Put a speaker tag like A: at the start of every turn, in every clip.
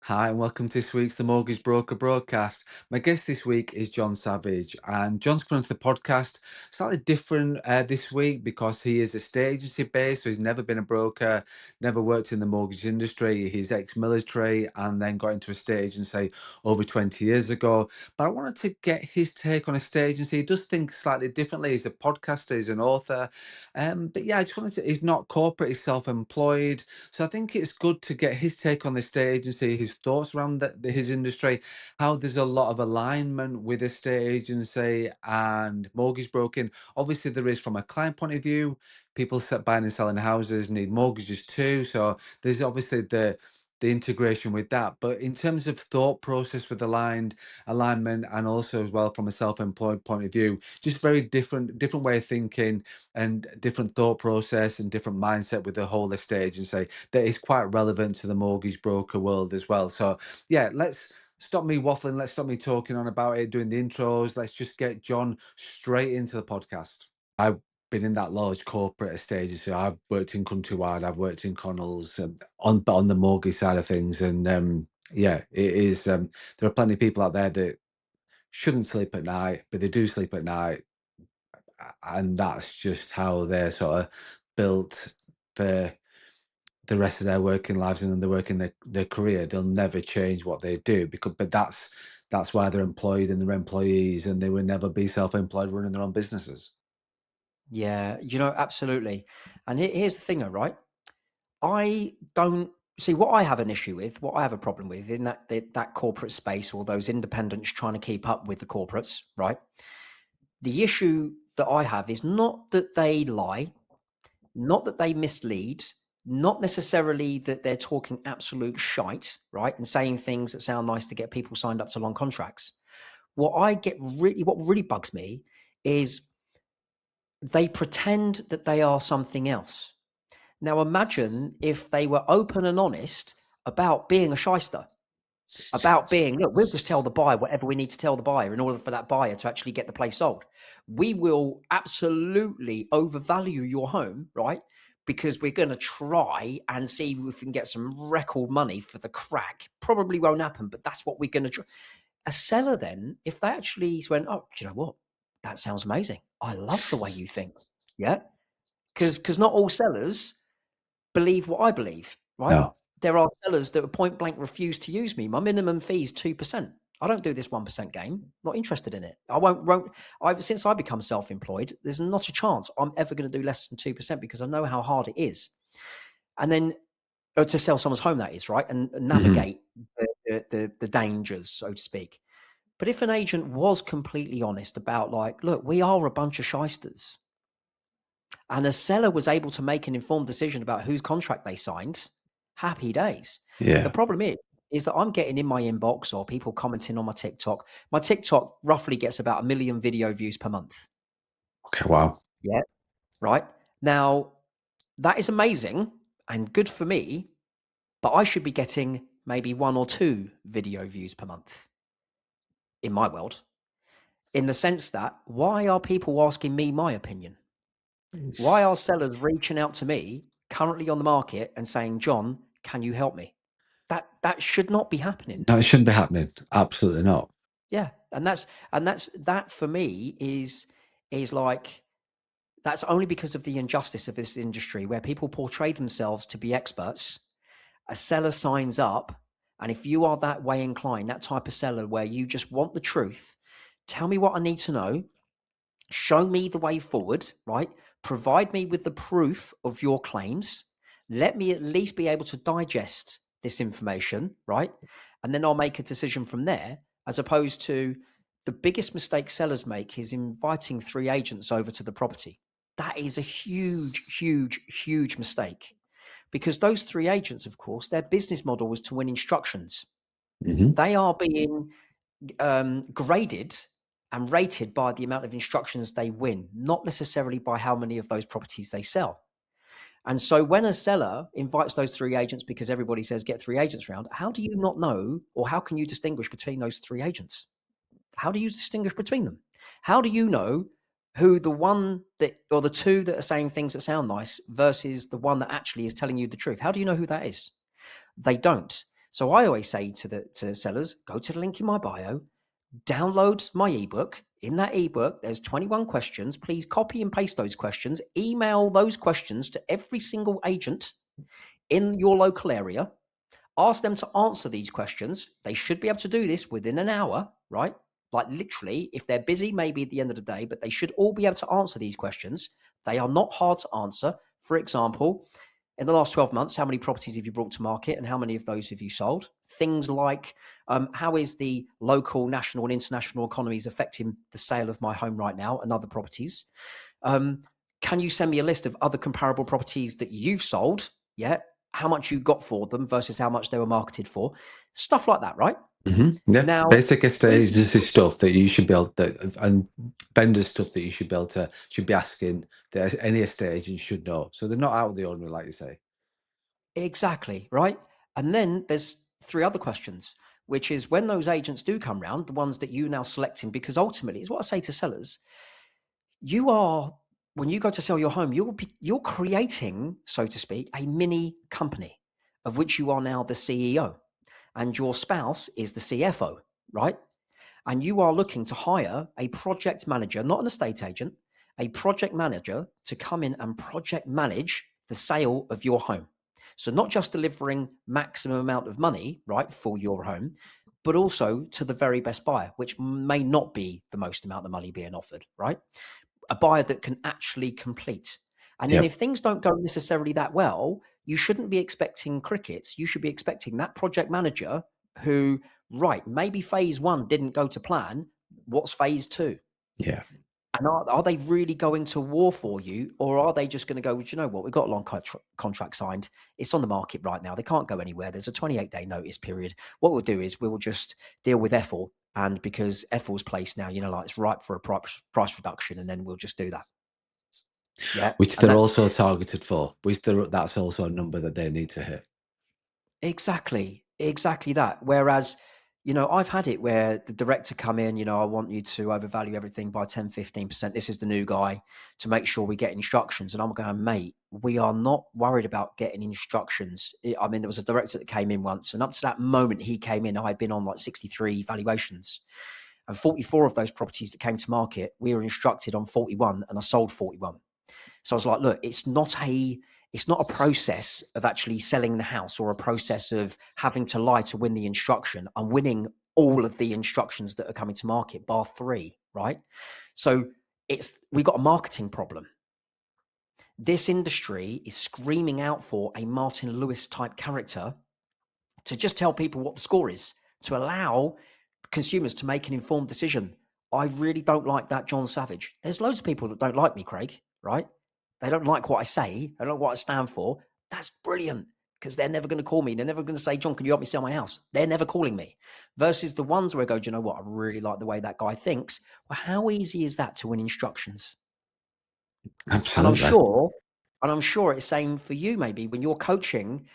A: Hi, and welcome to this week's The Mortgage Broker broadcast. My guest this week is John Savage, and John's coming to the podcast slightly different this week because he is estate agency based, so he's never been a broker, never worked in the mortgage industry. He's ex-military and then got into estate agency over 20 years ago. But I wanted to get his take on estate agency. He does think slightly differently. He's a podcaster, he's an author. But yeah, I just wanted to, he's not corporate, he's self-employed. So I think it's good to get his take on the estate agency, his thoughts around his industry, how there's a lot of alignment with estate agency and mortgage broking. Obviously, there is from a client point of view. People buying and selling houses need mortgages too. So there's obviously the integration with that. But in terms of thought process with alignment and also as well from a self-employed point of view, just very different way of thinking and different thought process and different mindset with the whole estate agency that is quite relevant to the mortgage broker world as well. So yeah, let's stop me waffling. Let's stop me talking on about it, doing the intros. Let's just get John straight into the podcast. I've been in that large corporate estate agency. I've worked in Countrywide. I've worked in Connells on the mortgage side of things, and yeah, it is. There are plenty of people out there that shouldn't sleep at night, but they do sleep at night, and that's just how they're sort of built for the rest of their working lives and then they're working their career. They'll never change what they do because but that's why they're employed and they're employees and they will never be self-employed running their own businesses.
B: Yeah, absolutely. And here's the thing, though, right? I don't see what I have an issue with, what I have a problem with in that corporate space or those independents trying to keep up with the corporates, right? The issue that I have is not that they lie, not that they mislead, not necessarily that they're talking absolute shite, right? And saying things that sound nice to get people signed up to long contracts. What really bugs me is they pretend that they are something else. Now imagine if they were open and honest about being a shyster, about being, look, we'll just tell the buyer whatever we need to tell the buyer in order for that buyer to actually get the place sold. We will absolutely overvalue your home, right? Because we're going to try and see if we can get some record money for the crack. Probably won't happen, but that's what we're going to try. A seller then, if they actually went, oh, do you know what? That sounds amazing. I love the way you think. Yeah. Because not all sellers believe what I believe, right?
A: No.
B: There are sellers that point blank refuse to use me. My minimum fee is 2%. I don't do this 1% game. Not interested in it. I won't. Since I become self-employed, there's not a chance I'm ever going to do less than 2% because I know how hard it is. And then to sell someone's home, that is, right, and
A: Hmm.
B: navigate the dangers, so to speak. But if an agent was completely honest about, like, look, we are a bunch of shysters, and a seller was able to make an informed decision about whose contract they signed, happy days. The
A: Yeah.
B: problem is that I'm getting in my inbox or people commenting on my TikTok. My TikTok roughly gets about 1 million video views per month.
A: Okay. Wow.
B: Yeah. Right. Now, that is amazing and good for me, but I should be getting maybe 1 or 2 video views per month in my world. In the sense that, why are people asking me my opinion? Why are sellers reaching out to me currently on the market and saying, John, can you help me? That should not be happening.
A: No, it shouldn't be happening. Absolutely not.
B: Yeah. And that's that for me is like, that's only because of the injustice of this industry where people portray themselves to be experts. A seller signs up, and if you are that way inclined, that type of seller where you just want the truth, tell me what I need to know, show me the way forward, right? Provide me with the proof of your claims. Let me at least be able to digest this information, right? And then I'll make a decision from there, as opposed to the biggest mistake sellers make is inviting 3 agents over to the property. That is a huge, huge, huge mistake because those 3 agents, of course, their business model was to win instructions.
A: Hmm.
B: They are being graded and rated by the amount of instructions they win, not necessarily by how many of those properties they sell. And so when a seller invites those 3 agents because everybody says get 3 agents around, how do you not know, or how can you distinguish between those 3 agents? How do you distinguish between them? How do you know who the one that, or the 2 that are saying things that sound nice versus the one that actually is telling you the truth? How do you know who that is? They don't. So I always say to sellers, go to the link in my bio, download my ebook. In that ebook, there's 21 questions. Please copy and paste those questions. Email those questions to every single agent in your local area. Ask them to answer these questions. They should be able to do this within an hour, right? Like literally, if they're busy, maybe at the end of the day, but they should all be able to answer these questions. They are not hard to answer. For example, in the last 12 months, how many properties have you brought to market and how many of those have you sold? Things like how is the local, national, and international economies affecting the sale of my home right now and other properties? Um, can you send me a list of other comparable properties that you've sold? Yeah. How much you got for them versus how much they were marketed for? Stuff like that, right?
A: Yeah,
B: Now,
A: basic estate
B: this
A: agency stuff that you should be able to, and vendor stuff that you should be able to, should be asking that any estate agent should know. So they're not out of the ordinary, like you say.
B: exactly, right? And then there's three other questions, which is when those agents do come round, the ones that you now selecting, because ultimately, is what I say to sellers, you are when you go to sell your home, you're creating, so to speak, a mini company of which you are now the CEO, and your spouse is the CFO, right? And you are looking to hire a project manager, not an estate agent, a project manager to come in and project manage the sale of your home. So not just delivering maximum amount of money, right, for your home, but also to the very best buyer, which may not be the most amount of money being offered, right? A buyer that can actually complete. And then
A: Yep.
B: if things don't go necessarily that well, you shouldn't be expecting crickets. You should be expecting that project manager who, right, maybe phase one didn't go to plan. What's phase two?
A: Yeah.
B: And are they really going to war for you? Or are they just going to go, well, you know what? We've got a long contract signed. It's on the market right now. They can't go anywhere. There's a 28-day notice period. What we'll do is we'll just deal with Ethel. And because Ethel's place now, like it's ripe for a price reduction. And then we'll just do that. Yeah.
A: Which
B: And
A: they're
B: that's
A: also targeted for. That's also a number that they need to hit.
B: exactly that. Whereas, I've had it where the director come in, I want you to overvalue everything by 10, 15%. This is the new guy to make sure we get instructions. And I'm going, mate, we are not worried about getting instructions. I mean, there was a director that came in once, and up to that moment he came in, I had been on like 63 valuations. And 44 of those properties that came to market, we were instructed on 41, and I sold 41. So I was like, look, it's not a process of actually selling the house or a process of having to lie to win the instruction. I'm winning all of the instructions that are coming to market, bar three, right? So we've got a marketing problem. This industry is screaming out for a Martin Lewis type character to just tell people what the score is, to allow consumers to make an informed decision. I really don't like that John Savage. There's loads of people that don't like me, Craig, right? They don't like what I say. They don't like what I stand for. That's brilliant because they're never going to call me. They're never going to say, John, can you help me sell my house? They're never calling me. Versus the ones where I go, do you know what? I really like the way that guy thinks. Well, how easy is that to win instructions? And I'm
A: Absolutely.
B: sure, and I'm sure it's same for you maybe when you're coaching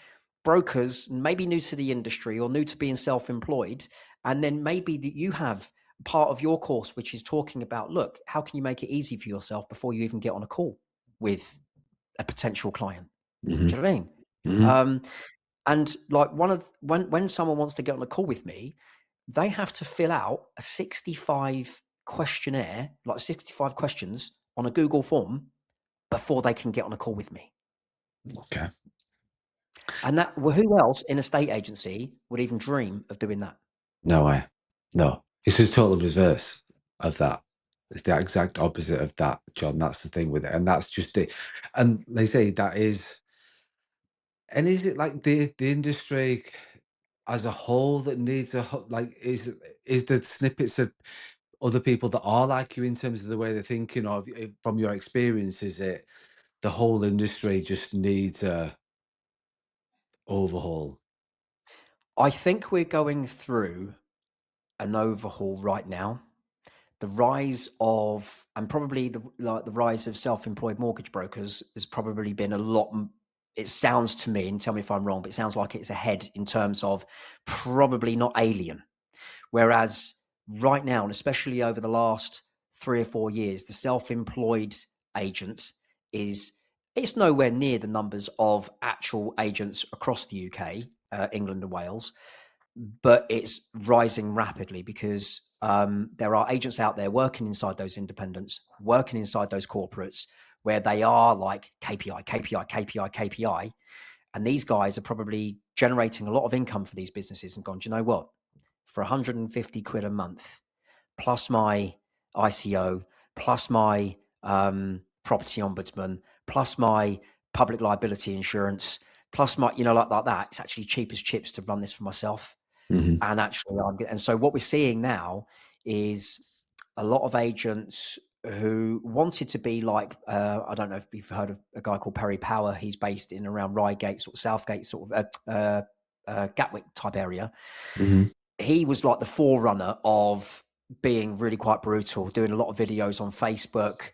B: brokers, maybe new to the industry or new to being self-employed, and then maybe that you have part of your course which is talking about, look, how can you make it easy for yourself before you even get on a call with a potential client?
A: Hmm.
B: Do you know what I mean?
A: Hmm.
B: Um, and like when someone wants to get on a call with me, they have to fill out a 65 questionnaire, like 65 questions on a Google form before they can get on a call with me.
A: Okay.
B: And that, well, who else in a state agency would even dream of doing that?
A: No way. No. It's just total reverse of that. It's the exact opposite of that, John. That's the thing with it. And that's just it. And they say that is, and is it like the industry as a whole that needs like is the snippets of other people that are like you in terms of the way they're thinking, or from your experience, is it the whole industry just needs a overhaul?
B: I think we're going through an overhaul right now. The rise of, and probably the rise of self-employed mortgage brokers has probably been a lot. It sounds to me, and tell me if I'm wrong, but it sounds like it's ahead in terms of probably not alien. Whereas right now, and especially over the last 3 or 4 years, the self-employed agent is it's nowhere near the numbers of actual agents across the UK. England and Wales, but it's rising rapidly because there are agents out there working inside those independents, working inside those corporates where they are like KPI, KPI, KPI, KPI. And these guys are probably generating a lot of income for these businesses and gone, do you know what? For 150 quid a month, plus my ICO, plus my property ombudsman, plus my public liability insurance, plus my, like that. It's actually cheap as chips to run this for myself.
A: Hmm.
B: And actually, and so what we're seeing now is a lot of agents who wanted to be like, I don't know if you've heard of a guy called Perry Power. He's based in around Reigate, sort of Southgate, sort of Gatwick type area.
A: Hmm.
B: He was like the forerunner of being really quite brutal, doing a lot of videos on Facebook,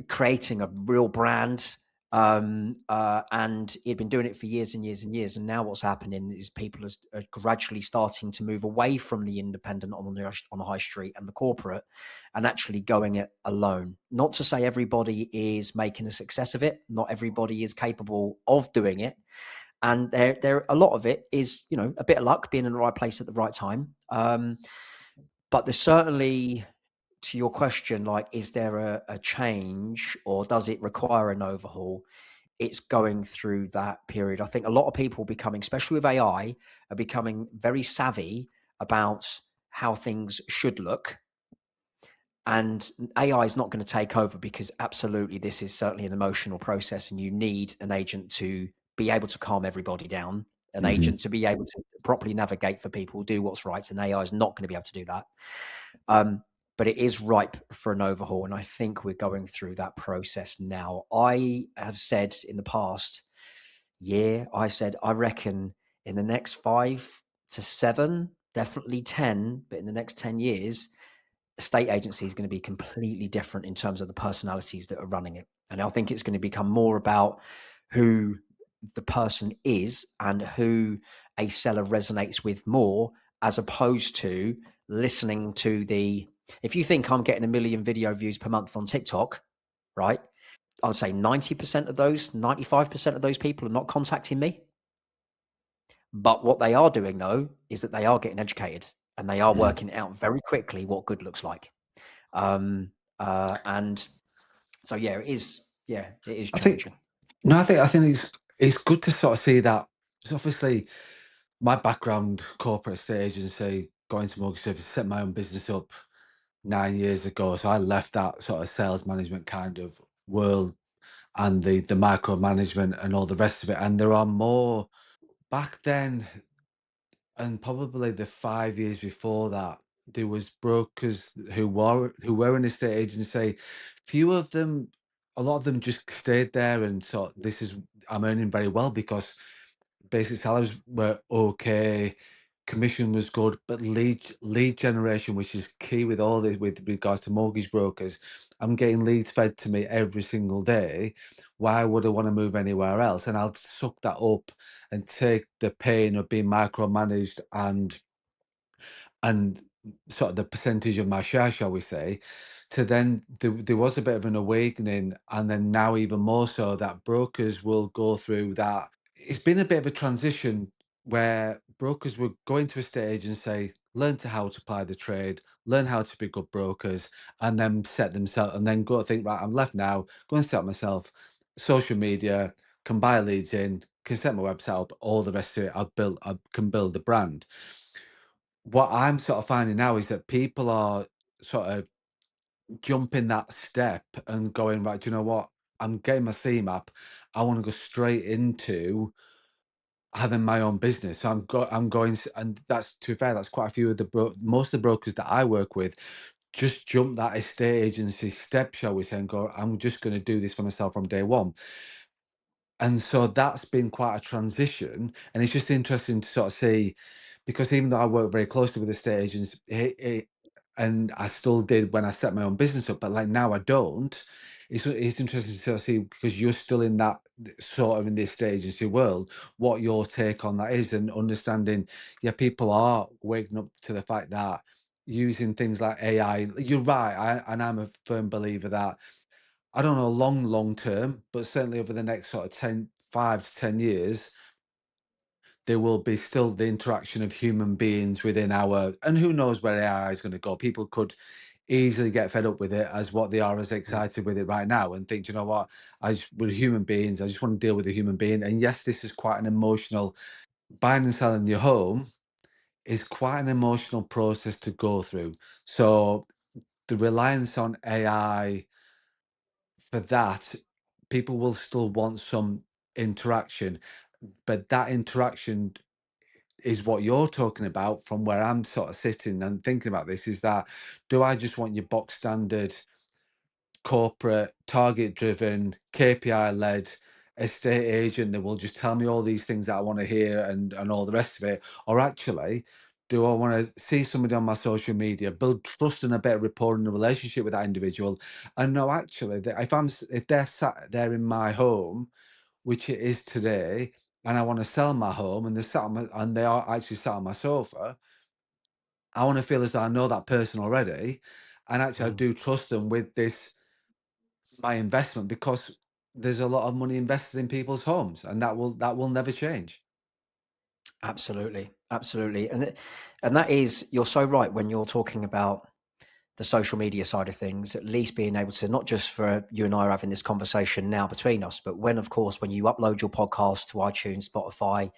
B: creating a real brand. And he'd been doing it for years and years and years. And now what's happening is people are gradually starting to move away from the independent on the high street and the corporate and actually going it alone. Not to say everybody is making a success of it. Not everybody is capable of doing it, and there a lot of it is a bit of luck, being in the right place at the right time. But there's certainly, to your question, like, is there a change or does it require an overhaul? It's going through that period. I think a lot of people becoming, especially with AI, are becoming very savvy about how things should look. And AI is not going to take over, because absolutely this is certainly an emotional process and you need an agent to be able to calm everybody down, an
A: Hmm.
B: agent to be able to properly navigate for people, do what's right, and AI is not going to be able to do that. Um, but it is ripe for an overhaul, and I think we're going through that process now. I have said in the past year, I said I reckon in the next 5 to 7, definitely 10, but in the next 10 years, estate agency is going to be completely different in terms of the personalities that are running it. And I think it's going to become more about who the person is and who a seller resonates with more, as opposed to listening to if you think I'm getting 1 million video views per month on TikTok, right? I would say 90% of those, 95% of those people are not contacting me. But what they are doing, though, is that they are getting educated and they are
A: Hmm.
B: working out very quickly what good looks like. And so, yeah, it is. Yeah, it is
A: I think
B: changing.
A: no, I think it's good to sort of see that. 'Cause obviously, my background, corporate estate agency, going to mortgage service, set my own business up 9 years ago. So I left that sort of sales management kind of world and the micromanagement and all the rest of it. And there are more back then, and probably the 5 years before that, there was brokers who were an estate agency. Few of them, a lot of them just stayed there and thought, "This is I'm earning very well," because basic salaries were okay, commission was good, but lead generation, which is key with all this with regards to mortgage brokers. I'm getting leads fed to me every single day. Why would I want to move anywhere else? And I'll suck that up and take the pain of being micromanaged and sort of the percentage of my share, shall we say, to then there was a bit of an awakening, and then now even more so that brokers will go through that. It's been a bit of a transition where brokers would go into a estate agency, learn to how to apply the trade, learn how to be good brokers, and then set themselves and then go think, right, I'm left now, go and set up myself, social media, can buy leads in, can set my website up, all the rest of it. I can build the brand. What I'm sort of finding now is that people are sort of jumping that step and going, right, do you know what? I'm getting my CMAP. I want to go straight into having my own business. So I'm going, and that's to be fair, that's quite a few of most of the brokers that I work with just jump that estate agency step, shall we say, and go, I'm just going to do this for myself from day one. And so that's been quite a transition, and it's just interesting to sort of see, because even though I work very closely with estate agents, and I still did when I set my own business up, but like now I don't. It's interesting to sort of see, because you're still in that sort of in the estate agency world, what your take on that is, and understanding, yeah, people are waking up to the fact that using things like AI, you're right, and I'm a firm believer that I don't know long term, but certainly over the next sort of 5 to 10 years, there will be still the interaction of human beings within our, and who knows where AI is going to go. People could easily get fed up with it as what they are as
B: Mm.
A: excited with it right now and think, "Do you know what, we're human beings. I just want to deal with a human being." And yes, this is quite an emotional, buying and selling your home is quite an emotional process to go through. So the reliance on AI for that, people will still want some interaction, but that interaction is what you're talking about from where I'm sort of sitting and thinking about this, is that, do I just want your box standard corporate, target driven, KPI led estate agent that will just tell me all these things that I want to hear and all the rest of it? Or actually, do I want to see somebody on my social media, build trust and a better rapport and a relationship with that individual, and know actually that if they're sat there in my home, which it is today, and I want to sell my home and and they are actually sat on my sofa, I want to feel as though I know that person already, and actually I
B: Mm.
A: do trust them with this, my investment, because there's a lot of money invested in people's homes, and that will never change.
B: Absolutely, absolutely, and that is, you're so right when you're talking about the social media side of things. At least being able to, not just for you and I are having this conversation now between us, but when, of course, when you upload your podcast to iTunes, Spotify,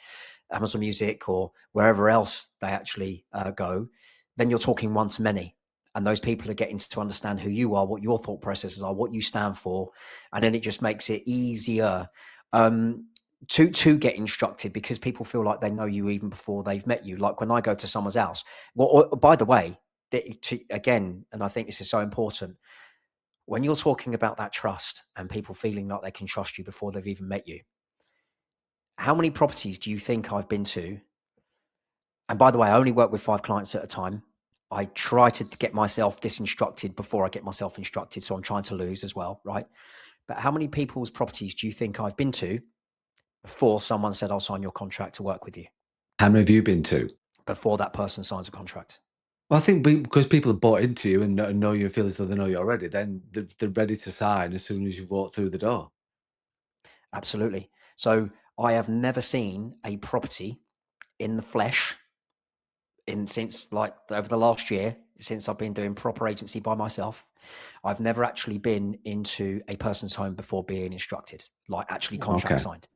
B: Amazon Music, or wherever else they actually go, then you're talking one to many. And those people are getting to understand who you are, what your thought processes are, what you stand for, and then it just makes it easier um, to get instructed, because people feel like they know you even before they've met you. Like when I go to someone's house. Well, by the way, again, and I think this is so important, when you're talking about that trust and people feeling like they can trust you before they've even met you, how many properties do you think I've been to? And by the way, I only work with 5 clients at a time. I try to get myself disinstructed before I get myself instructed, so I'm trying to lose as well, right? But how many people's properties do you think I've been to before someone said, "I'll sign your contract to work with you,"
A: How many have you been to?
B: before that person signs a contract?
A: Well, I think because people have bought into you and know you and feel as though they know you already, then they're ready to sign as soon as you walk through the door.
B: Absolutely. So I have never seen a property in the flesh in since like over the last year, since I've been doing proper agency by myself. I've never actually been into a person's home before being instructed, like actually contract
A: Okay.
B: signed.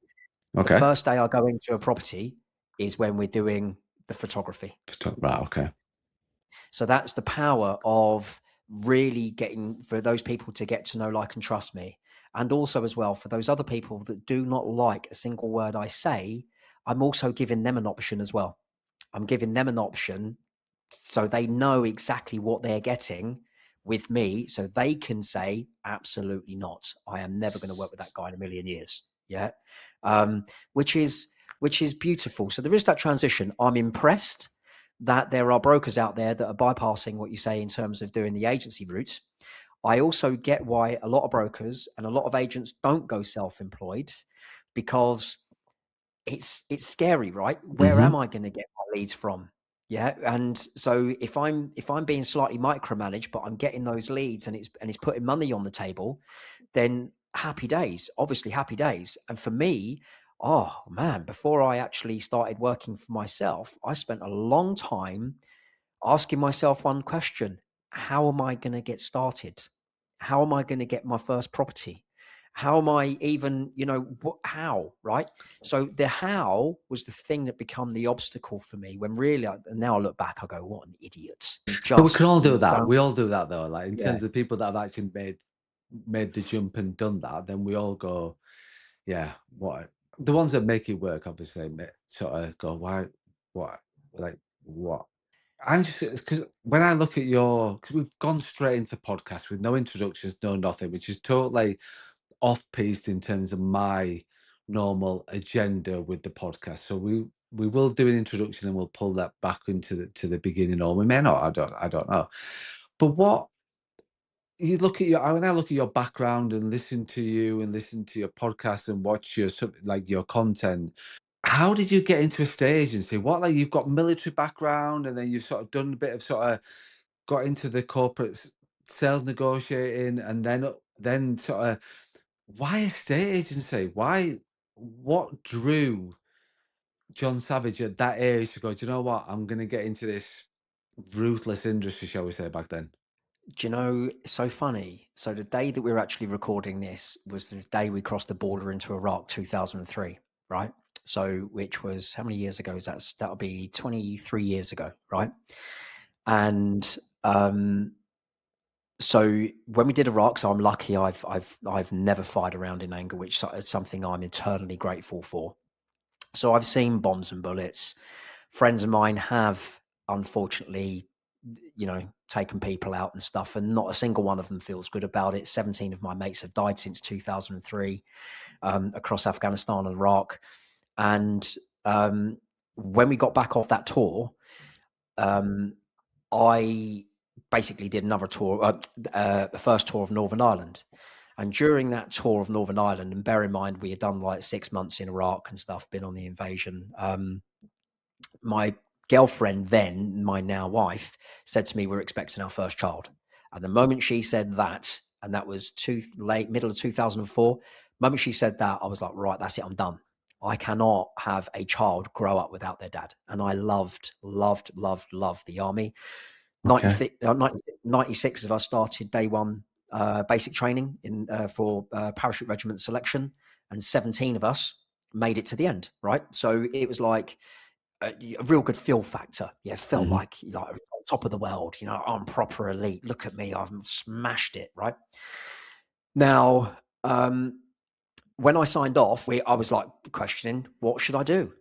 B: The
A: Okay.
B: first day I go into a property is when we're doing the photography.
A: Right. Okay.
B: So that's the power of really getting for those people to get to know, like, and trust me. And also, as well, for those other people that do not like a single word I say, I'm also giving them an option as well. I'm giving them an option so they know exactly what they're getting with me, so they can say, absolutely not. I am never going to work with that guy in a million years. Yeah. Um, which is which is beautiful. So there is that transition. I'm impressed that there are brokers out there that are bypassing what you say in terms of doing the agency route. I also get why a lot of brokers and a lot of agents don't go self-employed, because it's scary, right? Where am
A: Hmm.
B: I going to get my leads from? Yeah, and so if I'm being slightly micromanaged, but I'm getting those leads and it's putting money on the table, then happy days, obviously happy days. And for me, oh man, before I actually started working for myself, I spent a long time asking myself one question: how am I going to get started? How am I going to get my first property? How am I even, how, right? So the how was the thing that become the obstacle for me, when really, and now I look back, I go, what an idiot.
A: But we can
B: Just
A: all do that.
B: don't.
A: We all do that though. Like in
B: Yeah,
A: terms of people that have actually made the jump and done that, then we all go, yeah, what, the ones that make it work, obviously, sort of go, why, what, like, what? I'm just because when I look at because we've gone straight into the podcast with no introductions, no nothing, which is totally off piste in terms of my normal agenda with the podcast. So we will do an introduction and we'll pull that back into the beginning, or we may not. I don't know. But what you look at when I look at your background and listen to you and listen to your podcast and watch like your content, how did you get into a state agency? What, like, you've got military background and then you've sort of done a bit of sort of got into the corporate sales negotiating, and then sort of, why a state agency? Why, what drew? John Savage at that age to go, "Do you know what? I'm gonna get into this ruthless industry," shall we say, back then?
B: Do you know, it's so funny. So the day that we were actually recording this was the day we crossed the border into Iraq, 2003, right? So, which was how many years ago is that? That'll be 23 years ago, right? And so when we did Iraq, so I'm lucky. I've never fired around in anger, which is something I'm eternally grateful for. So I've seen bombs and bullets. Friends of mine have, unfortunately, taken people out and stuff, and not a single one of them feels good about it. 17 of my mates have died since 2003 across Afghanistan and Iraq. And when we got back off that tour, um, I basically did another tour, the first tour of Northern Ireland. And during that tour of Northern Ireland, and bear in mind, we had done like 6 months in Iraq and stuff, been on the invasion. My girlfriend, then my now wife, said to me, "We're expecting our first child." And the moment she said that, and that was middle of 2004, moment she said that, I was like, right, that's it, I'm done. I cannot have a child grow up without their dad. And I loved, loved, loved, loved the army.
A: Okay.
B: 96 of us started day one basic training for parachute regiment selection, and 17 of us made it to the end, right? So it was like a real good feel factor. Yeah, felt
A: Mhm.
B: like on top of the world. I'm proper elite. Look at me, I've smashed it. Right now, when I signed off, I was like questioning, what should I do?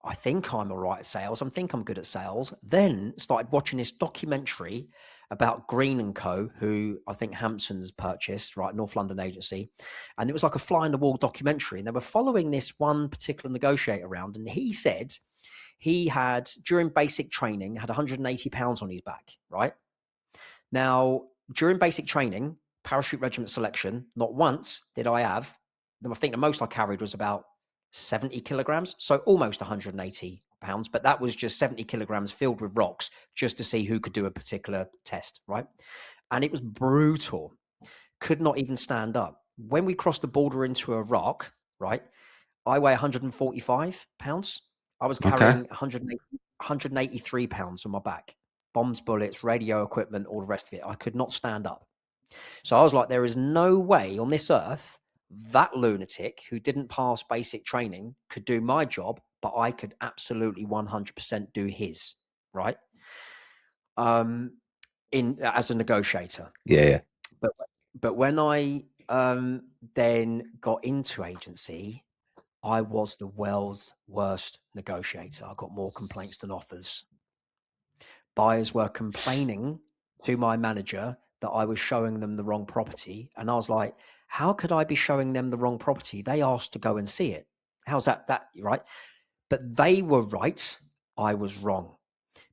B: I think I'm all right at sales. I think I'm good at sales. Then started watching this documentary about Green and Co, who I think Hampson's purchased, right? North London agency. And it was like a fly on the wall documentary. And they were following this one particular negotiator around. And he said he had, during basic training, had 180 pounds on his back, right? Now, during basic training, parachute regiment selection, not once did I have, I think the most I carried was about 70 kilograms. So almost 180 pounds, but that was just 70 kilograms filled with rocks just to see who could do a particular test, right? And it was brutal. Could not even stand up. When we crossed the border into Iraq, right, I weigh 145 pounds. I was
A: Okay.
B: carrying 183 pounds on my back. Bombs, bullets, radio equipment, all the rest of it. I could not stand up. So I was like, there is no way on this earth that lunatic who didn't pass basic training could do my job, but I could absolutely 100% do his, right? Um, in as a negotiator.
A: Yeah, yeah.
B: But but when I then got into agency, I was the world's worst negotiator. I got more complaints than offers. Buyers were complaining to my manager that I was showing them the wrong property. And I was like, how could I be showing them the wrong property? They asked to go and see it. How's that right? But they were right. I was wrong,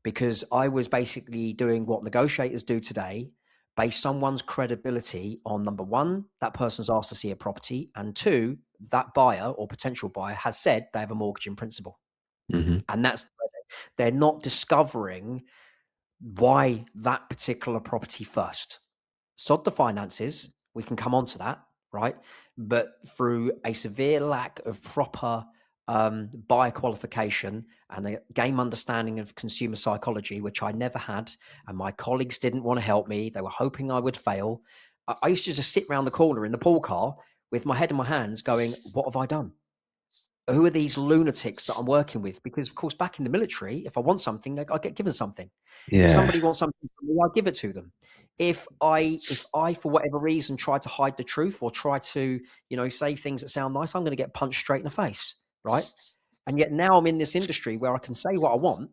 B: because I was basically doing what negotiators do today, base someone's credibility on, number one, that person's asked to see a property, and two, that buyer or potential buyer has said they have a mortgage in principle.
A: Mhm.
B: And they're not discovering why that particular property first. Sod the finances, we can come on to that, right? But through a severe lack of proper buyer qualification and a game understanding of consumer psychology, which I never had, and my colleagues didn't want to help me, they were hoping I would fail. I used to just sit around the corner in the pool car with my head in my hands going, what have I done? Who are these lunatics that I'm working with? Because, of course, back in the military, if I want something, I get given something. If
A: Yeah.
B: somebody wants something from me, I give it to them. If I, for whatever reason, try to hide the truth or try to, say things that sound nice, I'm going to get punched straight in the face, right? And yet now I'm in this industry where I can say what I want.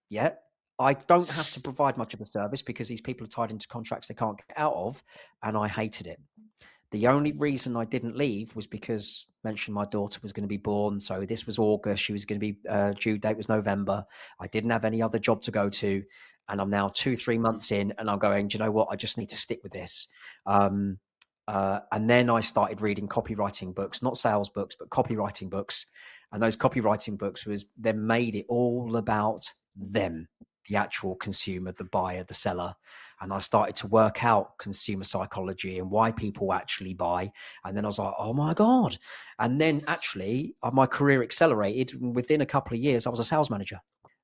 B: Yeah, I don't have to provide much of a service because these people are tied into contracts they can't get out of, and I hated it. The only reason I didn't leave was because I mentioned my daughter was going to be born. So this was August. She was going to be due date was November. I didn't have any other job to go to, and I'm now 2-3 months in, and I'm going, do you know what? I just need to stick with this. And then I started reading copywriting books, not sales books, but copywriting books. And those copywriting books was then made it all about them. the actual consumer, the buyer, the seller. And I started to work out consumer psychology and why people actually buy. And then I was like, oh my God. And then actually, my career accelerated. Within a couple of years, I was a sales manager.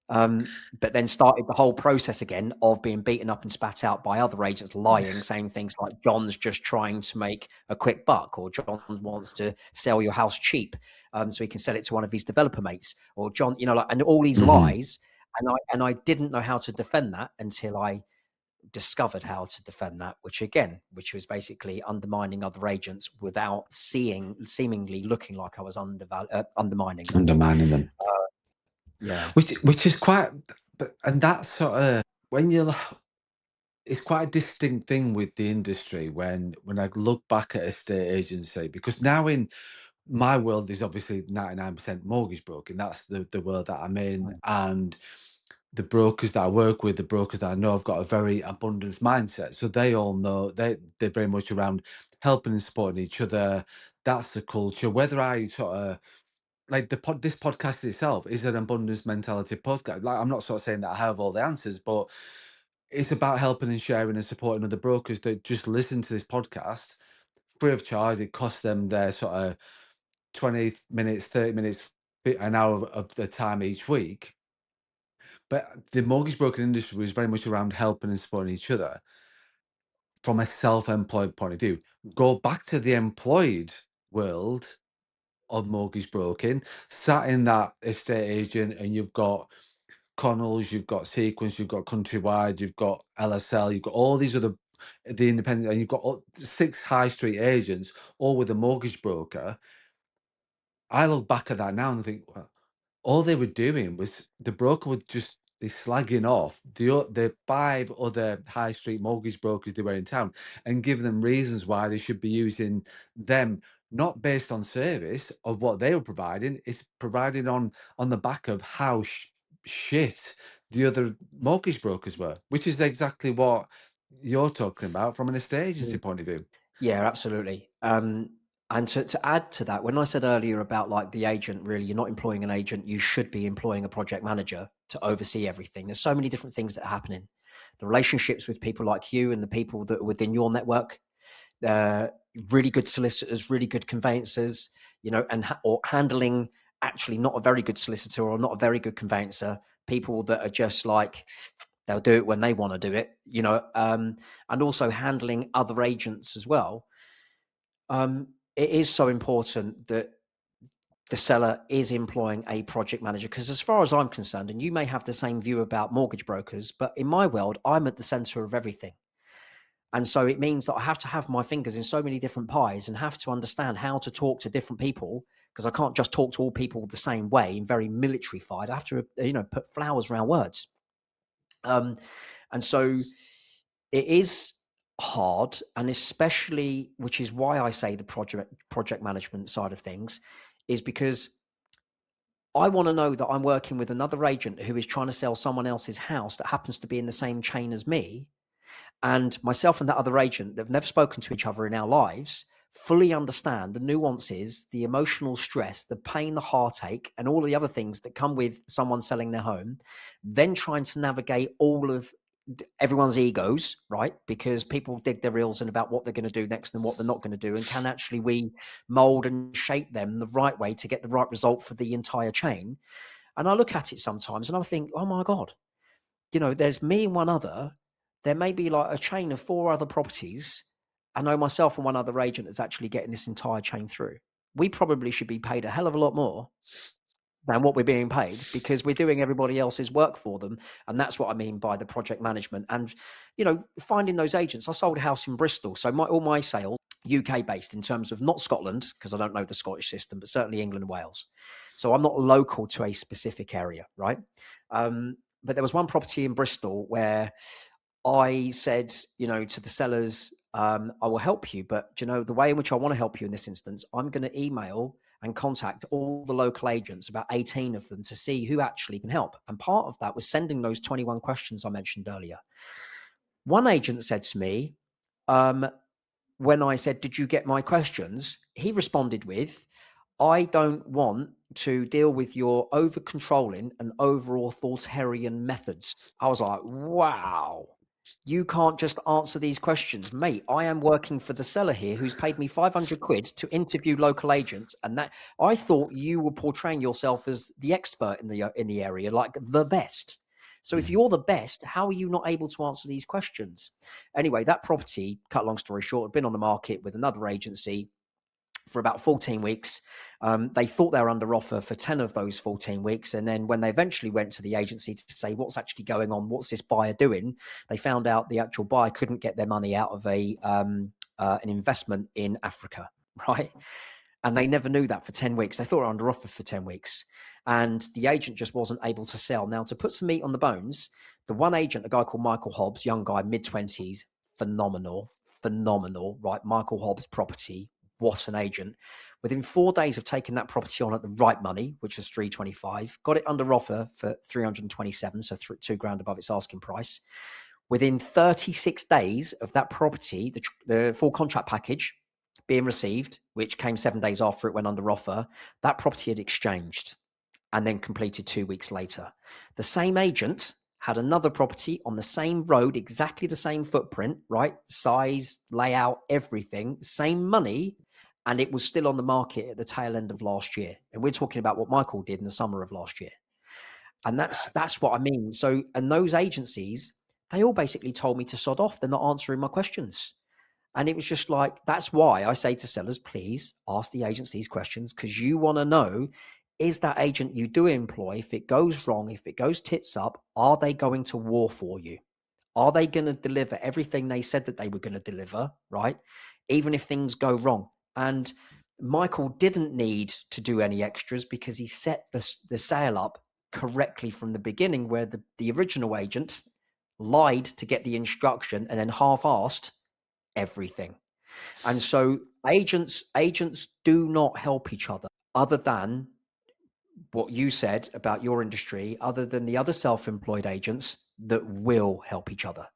B: But then started the whole process again of being beaten up and spat out by other agents lying, saying things like John's just trying to make a quick buck, or John wants to sell your house cheap, so he can sell it to one of his developer mates, or John, like, and all these
A: Hmm.
B: lies. And I didn't know how to defend that until I discovered how to defend that, which was basically undermining other agents without seemingly looking like I was undermining them.
A: Undermining them.
B: Yeah.
A: Which is quite, but and that's sort of when you're it's quite a distinct thing with the industry when I look back at estate agency, because now in my world is obviously 99% mortgage broking. That's the world that I'm in, and the brokers that I work with, the brokers that I know, have got a very abundance mindset. So they all know they're very much around helping and supporting each other. That's the culture. Whether I sort of like this podcast itself is an abundance mentality podcast. Like, I'm not sort of saying that I have all the answers, but it's about helping and sharing and supporting other brokers that just listen to this podcast free of charge. It costs them their sort of 20 minutes, 30 minutes, an hour of their time each week. But the mortgage broking industry was very much around helping and supporting each other from a self-employed point of view. Go back to the employed world of mortgage broking, sat in that estate agent, and you've got Connells, you've got Sequence, you've got Countrywide, you've got LSL, you've got all these other the independent, and you've got six high street agents, all with a mortgage broker. I look back at that now and think, well, all they were doing was the broker would just be slagging off the five other high street mortgage brokers they were in town and giving them reasons why they should be using them, not based on service of what they were providing. It's provided on the back of how shit the other mortgage brokers were, which is exactly what you're talking about from an estate agency point of view.
B: Yeah, absolutely. And to add to that, when I said earlier about like the agent, really, you're not employing an agent, you should be employing a project manager to oversee everything. There's so many different things that are happening. The relationships with people like you and the people that are within your network, uh, really good solicitors, really good conveyancers, or handling actually not a very good solicitor or not a very good conveyancer, people that are just like, they'll do it when they want to do it, and also handling other agents as well. It is so important that the seller is employing a project manager, because as far as I'm concerned, and you may have the same view about mortgage brokers, but in my world, I'm at the center of everything. And so it means that I have to have my fingers in so many different pies and have to understand how to talk to different people, because I can't just talk to all people the same way and very military-fied. I have to, put flowers around words. And so it is hard, and especially, which is why I say the project management side of things, is because I want to know that I'm working with another agent who is trying to sell someone else's house that happens to be in the same chain as me, and myself and that other agent that have never spoken to each other in our lives fully understand the nuances, the emotional stress, the pain, the heartache, and all the other things that come with someone selling their home, then trying to navigate all of everyone's egos, right? Because people dig their heels in about what they're going to do next and what they're not going to do. And can actually we mold and shape them the right way to get the right result for the entire chain? And I look at it sometimes and I think, oh my God, there's me and one other. There may be like a chain of 4 other properties. I know myself and one other agent that's actually getting this entire chain through. We probably should be paid a hell of a lot more than what we're being paid, because we're doing everybody else's work for them. And that's what I mean by the project management. And, finding those agents. I sold a house in Bristol. So all my sales, UK based in terms of not Scotland, because I don't know the Scottish system, but certainly England and Wales. So I'm not local to a specific area, right? But there was one property in Bristol where I said, to the sellers, I will help you, but the way in which I want to help you in this instance, I'm going to email and contact all the local agents, about 18 of them, to see who actually can help. And part of that was sending those 21 questions I mentioned earlier. One agent said to me, when I said, "Did you get my questions?" He responded with, I don't want to deal with your over controlling and over authoritarian methods. I was like, wow, you can't just answer these questions. Mate, I am working for the seller here who's paid me 500 quid to interview local agents. And that I thought you were portraying yourself as the expert in the area, like the best. So if
A: Mm.
B: you're the best, how are you not able to answer these questions? Anyway, that property, cut long story short, had been on the market with another agency for about 14 weeks. They thought they were under offer for 10 of those 14 weeks. And then when they eventually went to the agency to say, what's actually going on? What's this buyer doing? They found out the actual buyer couldn't get their money out of an investment in Africa, right? And they never knew that for 10 weeks. They thought they were under offer for 10 weeks. And the agent just wasn't able to sell. Now, to put some meat on the bones, the one agent, a guy called Michael Hobbs, young guy, mid-20s, phenomenal, phenomenal, right? Michael Hobbs property, what an agent. Within 4 days of taking that property on at the right money, which was 325, got it under offer for 327, so 2 grand above its asking price. Within 36 days of that property, the full contract package being received, which came 7 days after it went under offer, that property had exchanged and then completed 2 weeks later. The same agent had another property on the same road, exactly the same footprint, right? Size, layout, everything, same money, and it was still on the market at the tail end of last year. And we're talking about what Michael did in the summer of last year. And that's what I mean. So, and those agencies, they all basically told me to sod off. They're not answering my questions. And it was just like, that's why I say to sellers, please ask the agents these questions, because you want to know, is that agent you do employ, if it goes wrong, if it goes tits up, are they going to war for you? Are they going to deliver everything they said that they were going to deliver, right? Even if things go wrong. And Michael didn't need to do any extras because he set the sale up correctly from the beginning, where the original agent lied to get the instruction and then half-assed everything. And so agents do not help each other, other than what you said about your industry, other than the other self-employed agents that will help each other,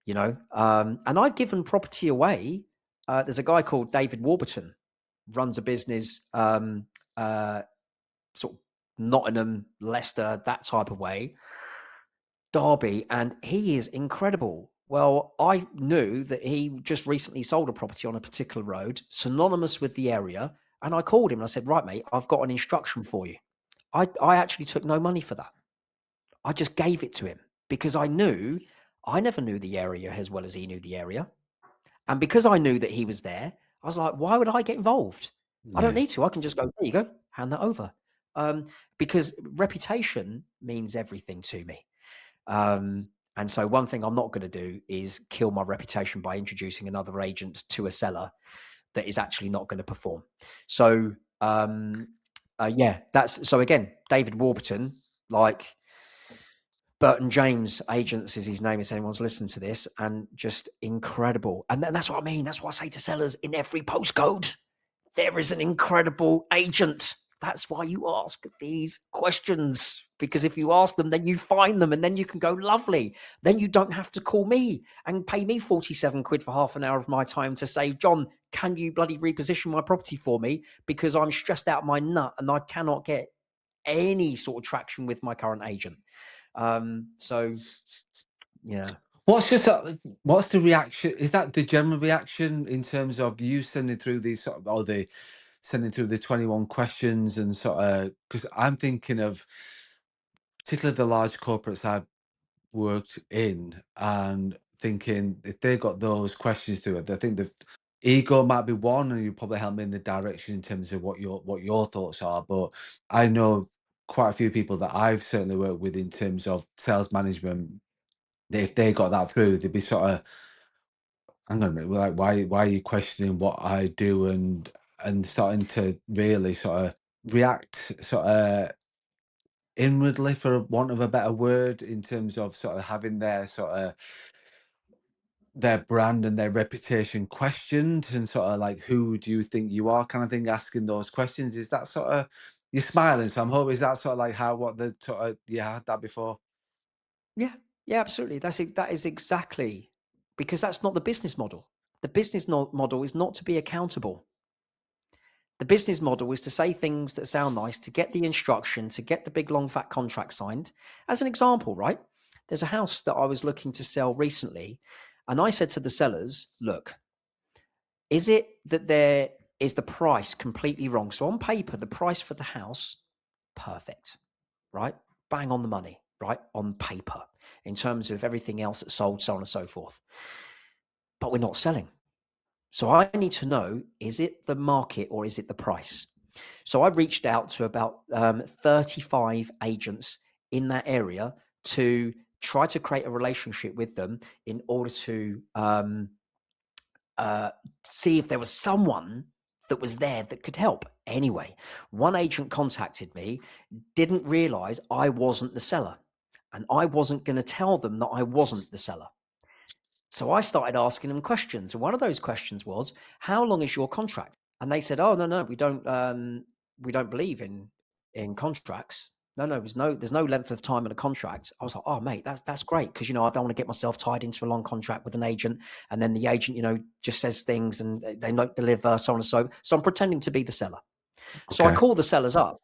B: you know. And I've given property away. There's a guy called David Warburton, runs a business, sort of Nottingham, Leicester, that type of way, Derby, and he is incredible. Well, I knew that he just recently sold a property on a particular road, synonymous with the area. And I called him and I said, right, mate, I've got an instruction for you. I actually took no money for that. I just gave it to him because I never knew the area as well as he knew the area. And because I knew that he was there, I was like, why would I get involved? I don't
A: Yeah.
B: need to. I can just go, there you go, hand that over. Because reputation means everything to me. And so one thing I'm not going to do is kill my reputation by introducing another agent to a seller that is actually not going to perform. So yeah, that's so again, David Warburton, like Burton James Agents is his name, if anyone's listened to this, and just incredible. And that's what I mean. That's what I say to sellers in every postcode. There is an incredible agent. That's why you ask these questions. Because if you ask them, then you find them and then you can go, lovely. Then you don't have to call me and pay me 47 quid for half an hour of my time to say, John, can you bloody reposition my property for me? Because I'm stressed out my nut and I cannot get any sort of traction with my current agent. So yeah.
A: What's the reaction? Is that the general reaction in terms of you sending through these sort of, or the sending through the 21 questions and sort of, because I'm thinking of particularly the large corporates I've worked in and thinking if they got those questions to it, I think the ego might be one, and you probably help me in the direction in terms of what your thoughts are. But I know quite a few people that I've certainly worked with in terms of sales management. If they got that through, they'd be sort of, hang on a minute, like why are you questioning what I do, and starting to really sort of react sort of inwardly, for want of a better word, in terms of sort of having their sort of their brand and their reputation questioned, and sort of like, who do you think you are, kind of thing, asking those questions. Is that sort of, you're smiling, so I'm hoping, is that sort of like how, what the sort of, you had that before?
B: Yeah. Yeah, absolutely. That is exactly, because that's not the business model. The business model is not to be accountable. The business model is to say things that sound nice, to get the instruction, to get the big long fat contract signed. As an example, right? There's a house that I was looking to sell recently, and I said to the sellers, look, is it that there is the price completely wrong? So on paper, the price for the house, perfect, right? Bang on the money, right? On paper, in terms of everything else that's sold, so on and so forth. But we're not selling. So I need to know, is it the market or is it the price? So I reached out to about 35 agents in that area to try to create a relationship with them in order to uh, see if there was someone that was there that could help. Anyway, one agent contacted me, didn't realize I wasn't the seller, and I wasn't going to tell them that I wasn't the seller. So I started asking them questions. And one of those questions was, how long is your contract? And they said, oh, no, no, we don't believe in contracts. No, no, there's no length of time in a contract. I was like, oh, mate, that's great. Cause I don't want to get myself tied into a long contract with an agent. And then the agent, just says things and they don't deliver, so on and so. So I'm pretending to be the seller. So I
A: Okay.
B: call the sellers up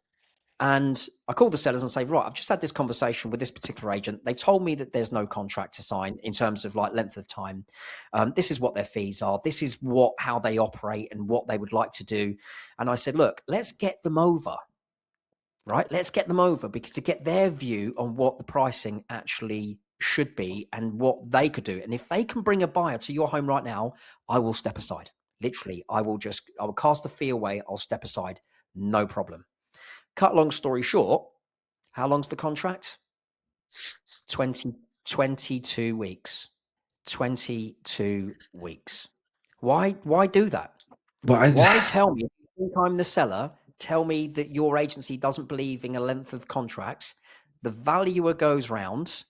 B: and I call the sellers and say, right, I've just had this conversation with this particular agent. They told me that there's no contract to sign in terms of like length of time. This is what their fees are. This is how they operate and what they would like to do. And I said, look, let's get them over, right? Let's get them over because to get their view on what the pricing actually should be and what they could do. And if they can bring a buyer to your home right now, I will step aside. Literally, I will cast the fee away. I'll step aside. No problem. Cut long story short, how long's the contract? 20, 22 weeks. 22 weeks. Why do that?
A: But
B: Why tell me, if you think I'm the seller, tell me that your agency doesn't believe in a length of contracts. The valuer goes round.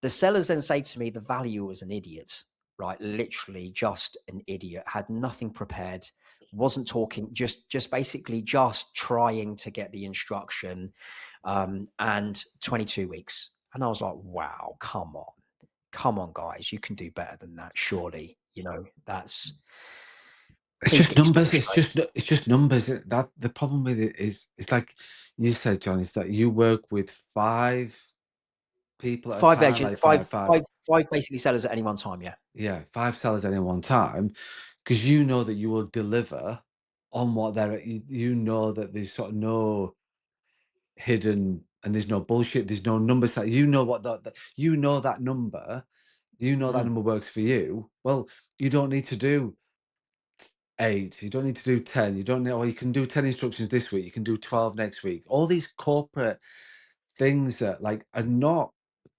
B: The sellers then say to me, the valuer was an idiot, right? Literally just an idiot, had nothing prepared, wasn't talking, just basically just trying to get the instruction, and 22 weeks. And I was like, wow, come on, guys, you can do better than that, surely. That's
A: it's
B: please
A: just
B: get your
A: numbers.
B: story straight.
A: It's just numbers. That the problem with it is, it's like you said, John, is that you work with five people at a
B: Five
A: time,
B: agent,
A: like five,
B: five basically sellers at any one time. Yeah.
A: yeah, five sellers at any one time, because you know that you will deliver on what you know that there's sort of no hidden and there's no bullshit. There's no numbers that you know what you know that number. You know that
B: Mm,
A: number works for you. Well, you don't need to do 8, you don't need to do 10, you don't know, or you can do 10 instructions this week, you can do 12 next week. All these corporate things that like are not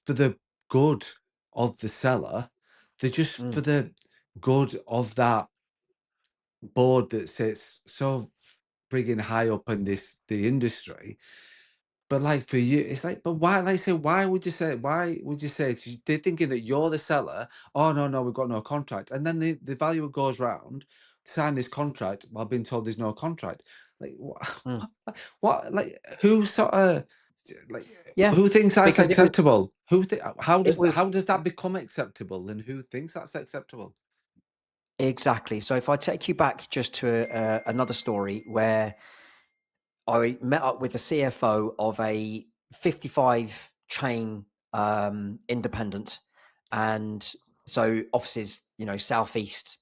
A: for the good of the seller, they're just for
B: mm,
A: the good of that board that sits so frigging high up in the industry. But like for you, it's like, but why? Like say, why would you say they're thinking that you're the seller? Oh no, no, we've got no contract, and then the valuer goes round to sign this contract while being told there's no contract. Like what?
B: mm.
A: What? Like who sort of like
B: Yeah,
A: who thinks that's
B: because
A: acceptable?
B: it was
A: How does that become acceptable? And who thinks that's acceptable?
B: exactly. So if I take you back just to another story where I met up with the CFO of a 55 chain independent, and so offices, southeast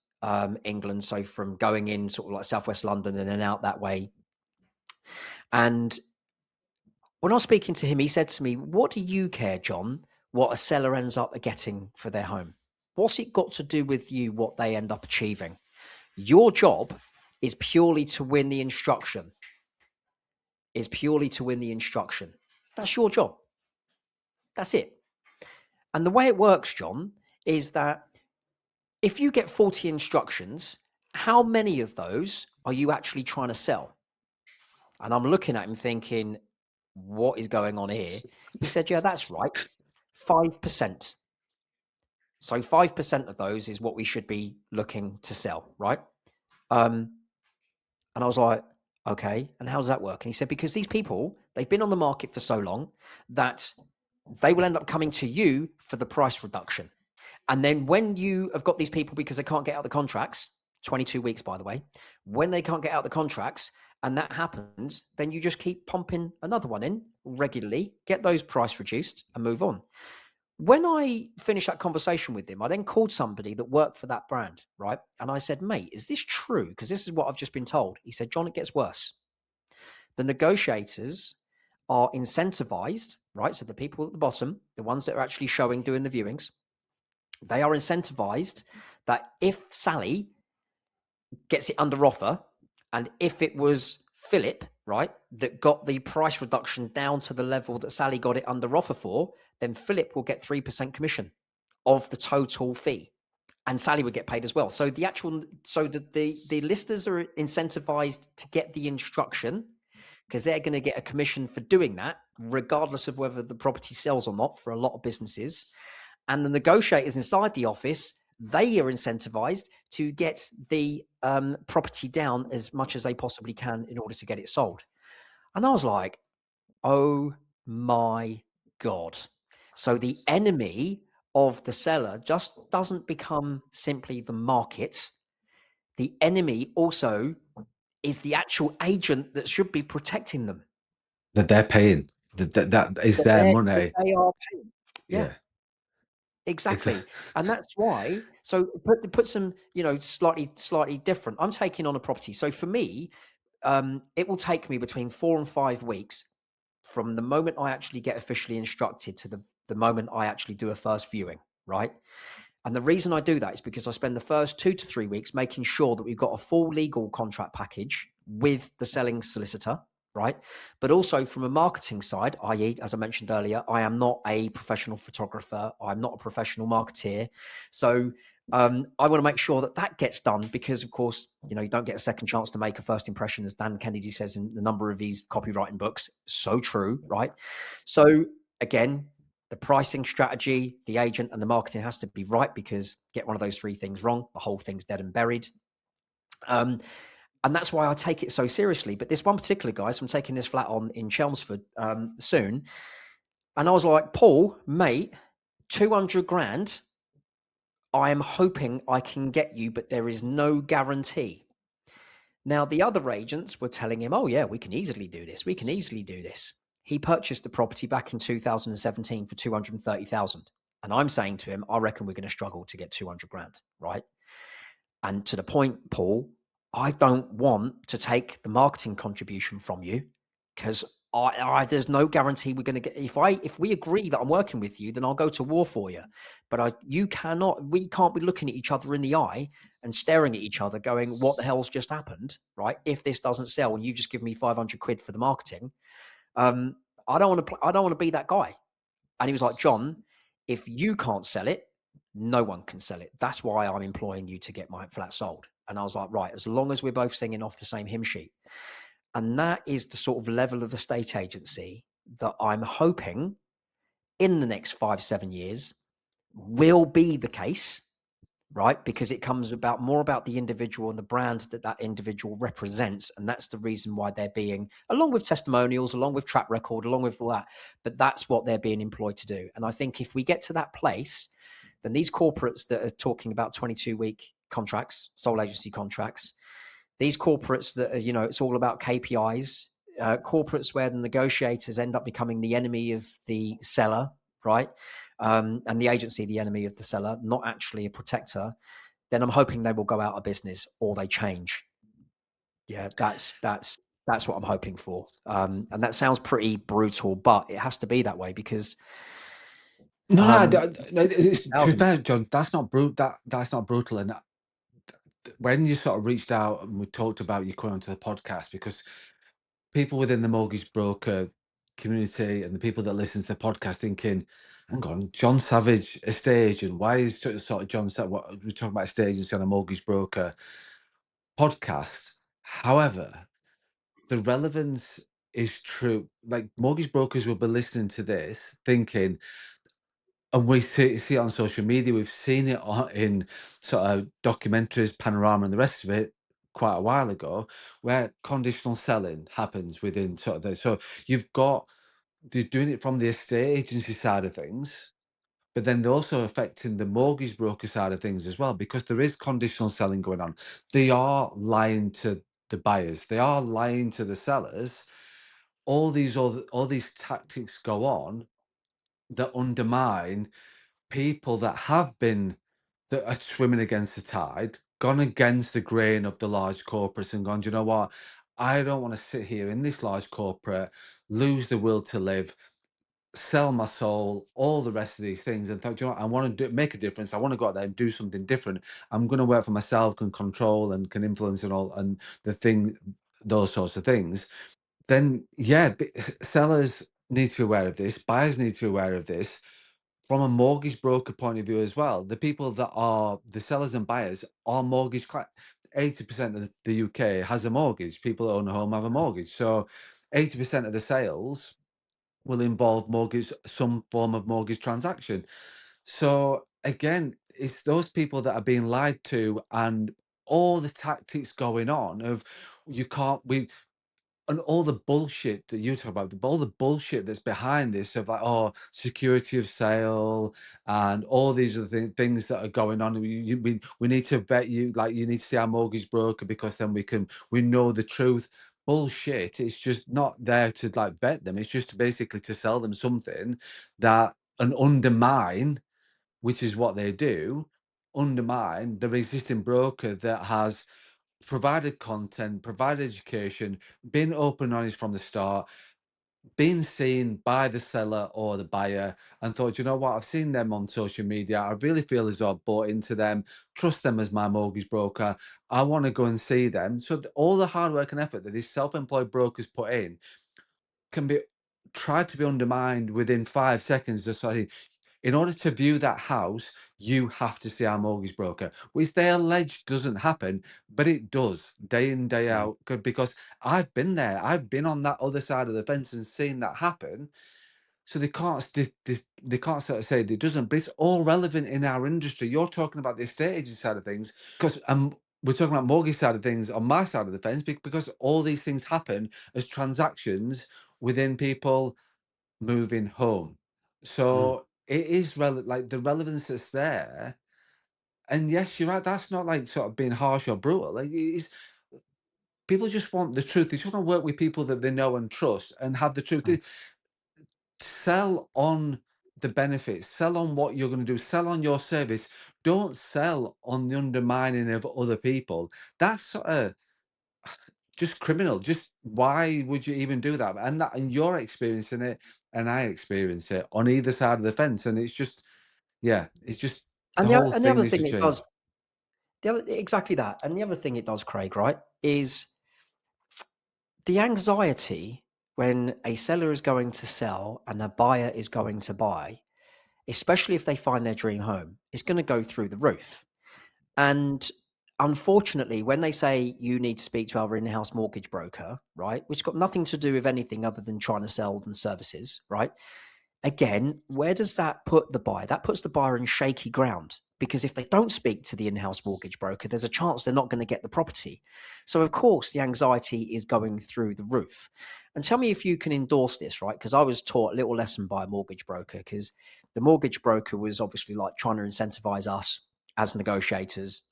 B: England. So from going in sort of like southwest London and then out that way. And when I was speaking to him, he said to me, "What do you care, John? What a seller ends up getting for their home? What's it got to do with you? What they end up achieving? Your job is purely to win the instruction." Is purely to win the instruction. That's your job. That's it. And the way it works, John, is that if you get 40 instructions, how many of those are you actually trying to sell? And I'm looking at him thinking, what is going on here? He said, yeah, that's right. 5%. So 5% of those is what we should be looking to sell, right? Um, and I was like, okay, and how does that work? And he said, because these people, they've been on the market for so long that they will end up coming to you for the price reduction. And then when you have got these people because they can't get out the contracts, 22 weeks, by the way. When they can't get out the contracts and that happens, then you just keep pumping another one in regularly, get those price reduced and move on. When I finished that conversation with him, I then called somebody that worked for that brand, right? And I said, mate, is this true? Because this is what I've just been told. He said, John, it gets worse. The negotiators are incentivized, right? So the people at the bottom, the ones that are actually showing, doing the viewings, they are incentivized that if Sally gets it under offer, and if it was Philip, right, that got the price reduction down to the level that Sally got it under offer for, then Philip will get 3% commission of the total fee. And Sally would get paid as well. So the listers are incentivized to get the instruction because they're going to get a commission for doing that, regardless of whether the property sells or not for a lot of businesses. And the negotiators inside the office, they are incentivized to get the property down as much as they possibly can in order to get it sold. And I was like, oh my God. So the enemy of the seller just doesn't become simply the market. The enemy also is the actual agent that should be protecting them.
A: That they're paying. That is
B: That
A: their
B: that
A: money.
B: they are paying. Yeah.
A: Yeah.
B: Exactly,
A: Exactly.
B: and that's why. So put some, slightly different. I'm taking on a property. So for me, it will take me between 4 and 5 weeks from the moment I actually get officially instructed to the moment I actually do a first viewing, right? And the reason I do that is because I spend the first 2 to 3 weeks making sure that we've got a full legal contract package with the selling solicitor, right? But also from a marketing side, i.e., as I mentioned earlier, I am not a professional photographer. I'm not a professional marketeer. So I want to make sure that that gets done because, of course, you don't get a second chance to make a first impression, as Dan Kennedy says in the number of his copywriting books. So true, right? So again, the pricing strategy, the agent, and the marketing has to be right because get one of those three things wrong, the whole thing's dead and buried. And that's why I take it so seriously. But this one particular guy, so I'm taking this flat on in Chelmsford soon. And I was like, Paul, mate, 200 grand, I am hoping I can get you, but there is no guarantee. Now, the other agents were telling him, oh, yeah, we can easily do this. We can easily do this. He purchased the property back in 2017 for 230,000. And I'm saying to him, I reckon we're going to struggle to get 200 grand, right? And to the point, Paul, I don't want to take the marketing contribution from you because there's no guarantee we're going to get. If we agree that I'm working with you, then I'll go to war for you. But we can't be looking at each other in the eye and staring at each other, going, "What the hell's just happened?" Right? If this doesn't sell and you just give me 500 quid for the marketing, I don't want to. I don't want to be that guy. And he was like, John, if you can't sell it, no one can sell it. That's why I'm employing you to get my flat sold. And I was like, right, as long as we're both singing off the same hymn sheet. And that is the sort of level of estate agency that I'm hoping in the next 5-7 years will be the case, right? Because it comes about more about the individual and the brand that individual represents. And that's the reason why they're being, along with testimonials, along with track record, along with all that, but that's what they're being employed to do. And I think if we get to that place, then these corporates that are talking about 22-week contracts, sole agency contracts, these corporates that are, it's all about KPIs, corporates where the negotiators end up becoming the enemy of the seller, right? And the agency, the enemy of the seller, not actually a protector, then I'm hoping they will go out of business or they change. Yeah, that's what I'm hoping for. And that sounds pretty brutal, but it has to be that way because
A: No, no,
B: um,
A: to be
B: thousands.
A: fair, John, that's not brutal. That's not brutal. And when you sort of reached out and we talked about you coming onto the podcast, because people within the mortgage broker community and the people that listen to the podcast thinking, hang on, John Savage, estate agent. Why is sort of John Savage? What we're talking about estate agents on a mortgage broker podcast? However, the relevance is true. Like mortgage brokers will be listening to this, thinking, and we see it on social media. We've seen it in sort of documentaries, Panorama, and the rest of it quite a while ago, where conditional selling happens within sort of the. So you've got they're doing it from the estate agency side of things, but then they're also affecting the mortgage broker side of things as well, because there is conditional selling going on. They are lying to the buyers, they are lying to the sellers. All these tactics go on that undermine people that have been that are swimming against the tide, gone against the grain of the large corporates and gone, "Do you know what? I don't want to sit here in this large corporate, lose the will to live, sell my soul, all the rest of these things, and thought, "Do you know what? I want to make a difference. I want to go out there and do something different. I'm going to work for myself, can control and can influence and all, and the thing, those sorts of things." Then, yeah, sellers need to be aware of this. Buyers need to be aware of this from a mortgage broker point of view as well. The people that are the sellers and buyers are 80% of the UK has a mortgage. People that own a home have a mortgage. So 80% of the sales will involve mortgage, some form of mortgage transaction. So again, it's those people that are being lied to, and all the tactics going on of you can't we and all the bullshit that you talk about, all the bullshit that's behind this of like, oh, security of sale and all these other things that are going on. We need to vet you, like you need to see our mortgage broker because then we know the truth. Bullshit. It's just not there to like vet them. It's just basically to sell them something that and undermine, which is what they do, undermine the existing broker that has provided content, provided education, been open and honest from the start, been seen by the seller or the buyer, and thought, you know what, I've seen them on social media. I really feel as though I've bought into them, trust them as my mortgage broker. I want to go and see them. So all the hard work and effort that these self-employed brokers put in can be tried to be undermined within 5 seconds. Just so in order to view that house, you have to see our mortgage broker, which they allege doesn't happen, but it does day in, day
B: Mm.
A: out. Because I've been there, I've been on that other side of the fence and seen that happen. So they can't sort of say it doesn't, but it's all relevant in our industry. You're talking about the estate agent side of things, because we're talking about mortgage side of things on my side of the fence, because all these things happen as transactions within people moving home.
B: Mm.
A: So it is like the relevance that's there. And yes, you're right. That's not like sort of being harsh or brutal. Like it is, people just want the truth. They just want to work with people that they know and trust and have the truth.
B: Mm.
A: Sell on the benefits, sell on what you're going to do, sell on your service. Don't sell on the undermining of other people. That's sort of just criminal. Just why would you even do that? And you're experiencing it, and I experience it on either side of the fence. And it's just, yeah, it's just the whole
B: And the
A: thing
B: other
A: needs to
B: thing it does,
A: change.
B: exactly that. And the other thing it does, Craig, right, is the anxiety when a seller is going to sell and a buyer is going to buy, especially if they find their dream home, is going to go through the roof. And unfortunately, when they say you need to speak to our in-house mortgage broker, right, which got nothing to do with anything other than trying to sell them services, right? Again, where does that put the buyer? That puts the buyer in shaky ground, because if they don't speak to the in-house mortgage broker, there's a chance they're not going to get the property. So of course, the anxiety is going through the roof. And tell me if you can endorse this, right? Because I was taught a little lesson by a mortgage broker, because the mortgage broker was obviously like trying to incentivize us as negotiators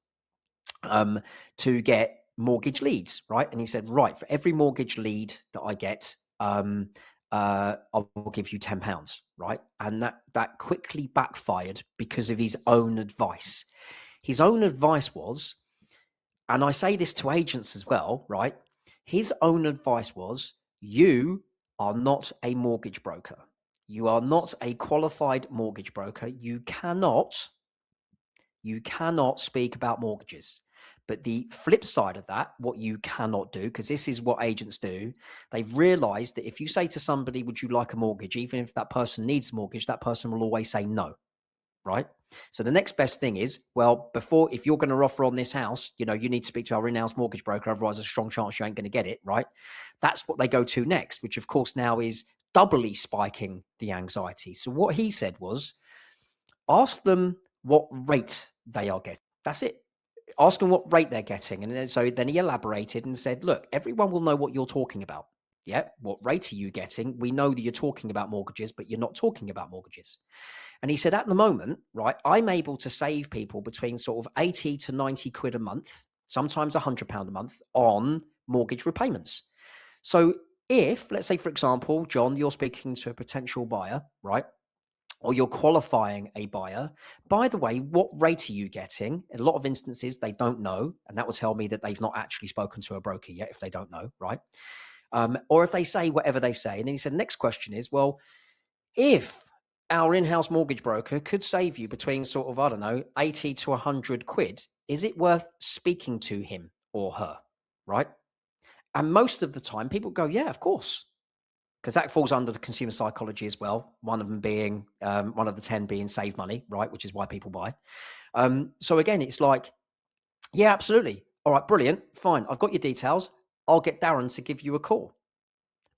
B: um, to get mortgage leads, right? And he said, right, for every mortgage lead that I get, I will give you £10, right? And that quickly backfired because of his own advice. His own advice was, and I say this to agents as well, right? His own advice was, you are not a mortgage broker. You are not a qualified mortgage broker. You cannot speak about mortgages. But the flip side of that, what you cannot do, because this is what agents do, they've realized that if you say to somebody, would you like a mortgage? Even if that person needs a mortgage, that person will always say no, right? So the next best thing is, well, if you're going to offer on this house, you need to speak to our in-house mortgage broker. Otherwise, there's a strong chance you ain't going to get it, right? That's what they go to next, which of course now is doubly spiking the anxiety. So what he said was, ask them what rate they are getting. That's it. Ask them what rate they're getting. And so then he elaborated and said, look, everyone will know what you're talking about. Yeah. What rate are you getting? We know that you're talking about mortgages, but you're not talking about mortgages. And he said, at the moment, right, I'm able to save people between sort of 80 to 90 quid a month, sometimes £100 a month on mortgage repayments. So if, let's say, for example, John, you're speaking to a potential buyer, right? Or you're qualifying a buyer. By the way, what rate are you getting? In a lot of instances, they don't know. And that will tell me that they've not actually spoken to a broker yet if they don't know, right? Or if they say whatever they say. And then he said, next question is, well, if our in-house mortgage broker could save you between sort of, I don't know, 80 to 100 quid, is it worth speaking to him or her, right? And most of the time people go, yeah, of course, because that falls under the consumer psychology as well. One of them being, one of the 10 being save money, right? Which is why people buy. So again, it's like, yeah, absolutely. All right, brilliant. Fine. I've got your details. I'll get Darren to give you a call.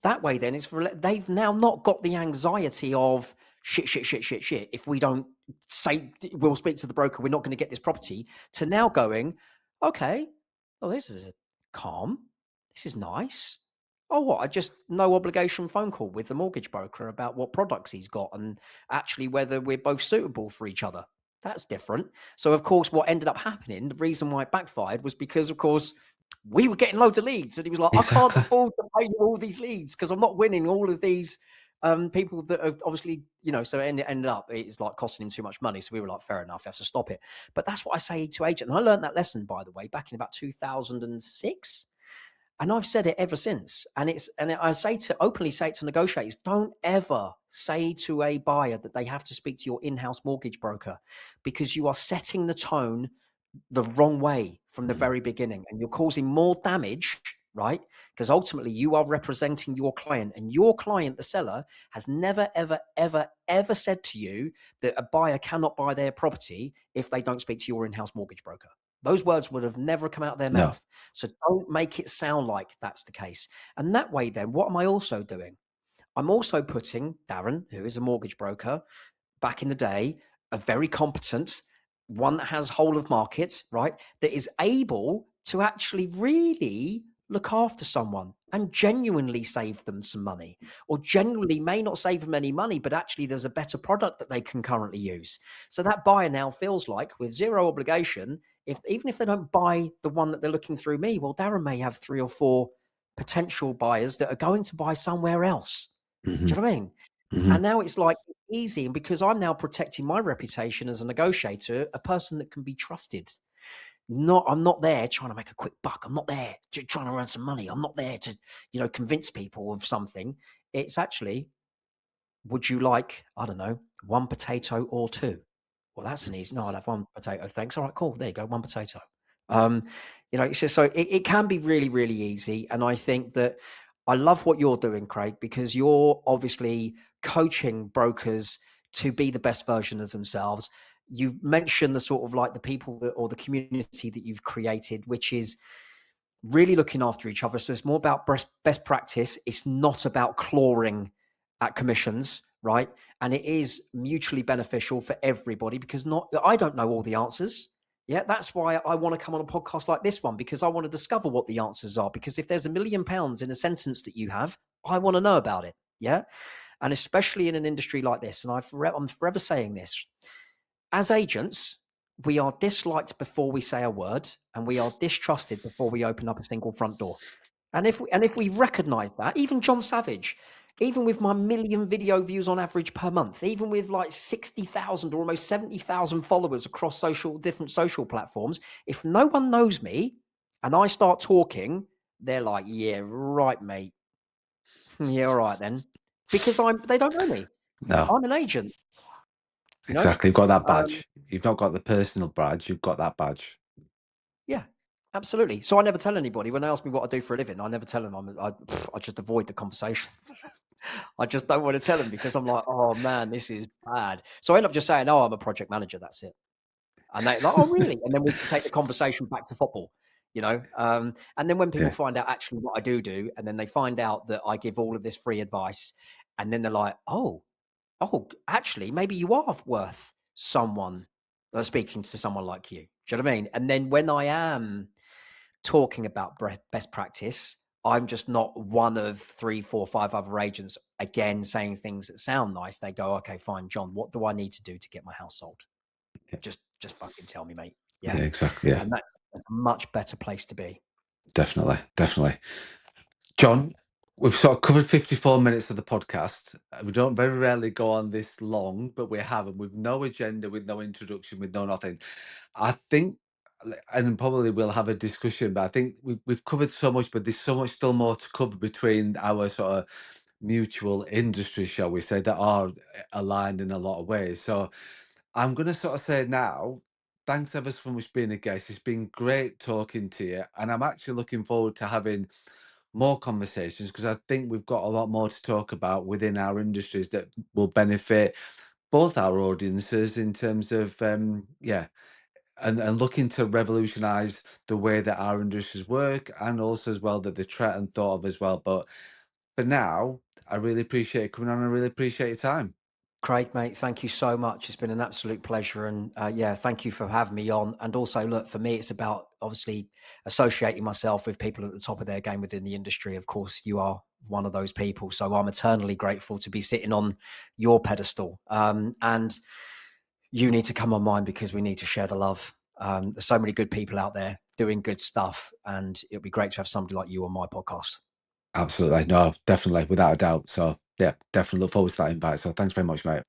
B: That way, then they've now not got the anxiety of shit, shit, shit, shit, shit. If we don't say we'll speak to the broker, we're not going to get this property. To now going, okay, oh, this is calm. This is nice. Oh, what? I just no obligation phone call with the mortgage broker about what products he's got and actually whether we're both suitable for each other. That's different. So, of course, what ended up happening, the reason why it backfired was because, of course, we were getting loads of leads. And he was like, I can't
A: Exactly.
B: afford to pay you all these leads because I'm not winning all of these people that have obviously, so it ended up, it's like costing him too much money. So we were like, fair enough, you have to stop it. But that's what I say to agents. And I learned that lesson, by the way, back in about 2006. And I've said it ever since. And I openly say it to negotiators, don't ever say to a buyer that they have to speak to your in-house mortgage broker because you are setting the tone the wrong way from the
A: Mm.
B: very beginning and you're causing more damage, right? Because ultimately you are representing your client and your client, the seller, has never, ever, ever, ever said to you that a buyer cannot buy their property if they don't speak to your in-house mortgage broker. Those words would have never come out of their
A: No.
B: mouth. So don't make it sound like that's the case. And that way, then, what am I also doing? I'm also putting Darren, who is a mortgage broker, back in the day, a very competent one that has whole of market, right? That is able to actually really look after someone and genuinely save them some money, or genuinely may not save them any money, but actually there's a better product that they can currently use. So that buyer now feels like with zero obligation, even if they don't buy the one that they're looking through me, well, Darren may have 3 or 4 potential buyers that are going to buy somewhere else. Do
A: Hmm.
B: you know what I mean?
A: Hmm.
B: And now it's like it's easy. And because I'm now protecting my reputation as a negotiator, a person that can be trusted. I'm not there trying to make a quick buck. I'm not there trying to earn some money. I'm not there to, convince people of something. It's actually, would you like, I don't know, one potato or two? Well, that's an easy. No, I'll have one potato. Thanks. All right, cool. There you go. One potato. Um, it's just so it can be really, really easy. And I think that I love what you're doing, Craig, because you're obviously coaching brokers to be the best version of themselves. You mentioned the sort of like the people or the community that you've created, which is really looking after each other. So it's more about best practice. It's not about clawing at commissions, right? And it is mutually beneficial for everybody because I don't know all the answers. Yeah, that's why I want to come on a podcast like this one because I want to discover what the answers are. Because if there's £1 million in a sentence that you have, I want to know about it. Yeah. And especially in an industry like this, and I'm forever saying this, as agents, we are disliked before we say a word, and we are distrusted before we open up a single front door. And if we recognize that, even John Savage, even with my million video views on average per month, even with like 60,000 or almost 70,000 followers across different social platforms, if no one knows me and I start talking, they're like, yeah, right, mate. Yeah, all right then. Because they don't know me.
A: No.
B: I'm an agent, you know?
A: Exactly. You've got that
B: Um,
A: badge. You've not got the personal badge. You've got that badge.
B: Yeah, absolutely. So I never tell anybody when they ask me what I do for a living. I never tell them. I just avoid the conversation. I just don't want to tell them because I'm like, oh man, this is bad. So I end up just saying, oh, I'm a project manager. That's it. And they're like, oh, really? And then we can take the conversation back to football. And then when people
A: Yeah.
B: find out actually what I do, and then they find out that I give all of this free advice, and then they're like, oh, actually, maybe you are worth someone speaking to someone like you. Do you know what I mean? And then when I am talking about best practice, I'm just not one of 3, 4, 5 other agents, again, saying things that sound nice. They go, "Okay, fine, John, what do I need to do to get my house sold?
A: Yeah,
B: Just fucking tell me, mate."
A: yeah,
B: Yeah,
A: exactly. Yeah,
B: and that's a much better place to be.
A: definitely, definitely. John, we've sort of covered 54 minutes of the podcast. We don't very rarely go on this long, but we have, and with no agenda, with no introduction, with no nothing. I think, and probably we'll have a discussion, but I think we've covered so much, but there's so much still more to cover between our sort of mutual industries, shall we say, that are aligned in a lot of ways. So I'm going to sort of say now, thanks ever so much for being a guest. It's been great talking to you, and I'm actually looking forward to having more conversations because I think we've got a lot more to talk about within our industries that will benefit both our audiences in terms of yeah, and looking to revolutionize the way that our industries work, and also as well that the threat and thought of as well. But for now, I really appreciate you coming on. I really appreciate your time.
B: Craig, mate, thank you so much. It's been an absolute pleasure. And yeah, thank you for having me on. And also, look, for me, it's about obviously associating myself with people at the top of their game within the industry. Of course, you are one of those people. So I'm eternally grateful to be sitting on your pedestal. And you need to come on mine because we need to share the love. There's so many good people out there doing good stuff. And it'll be great to have somebody like you on my podcast.
A: Absolutely. No, definitely, without a doubt. So yeah, definitely look forward to that invite. So thanks very much, mate.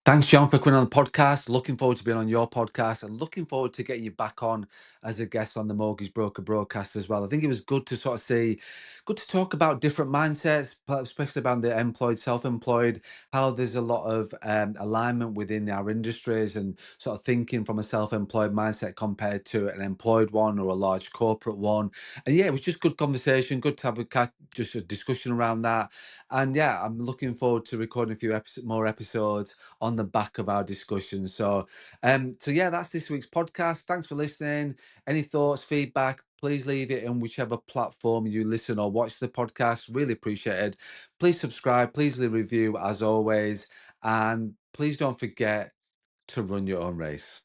A: Thanks, John, for coming on the podcast. Looking forward to being on your podcast and looking forward to getting you back on as a guest on the Mortgage Broker broadcast as well. I think it was good to sort of see, good to talk about different mindsets, especially about the employed, self-employed, how there's a lot of alignment within our industries and sort of thinking from a self-employed mindset compared to an employed one or a large corporate one. And yeah, it was just good conversation, good to have just a discussion around that. And yeah, I'm looking forward to recording a few more episodes on the back of our discussion. So yeah, that's this week's podcast. Thanks for listening. Any thoughts, feedback, please leave it in whichever platform you listen or watch the podcast. Really appreciate it. Please subscribe, please leave a review as always, and please don't forget to run your own race.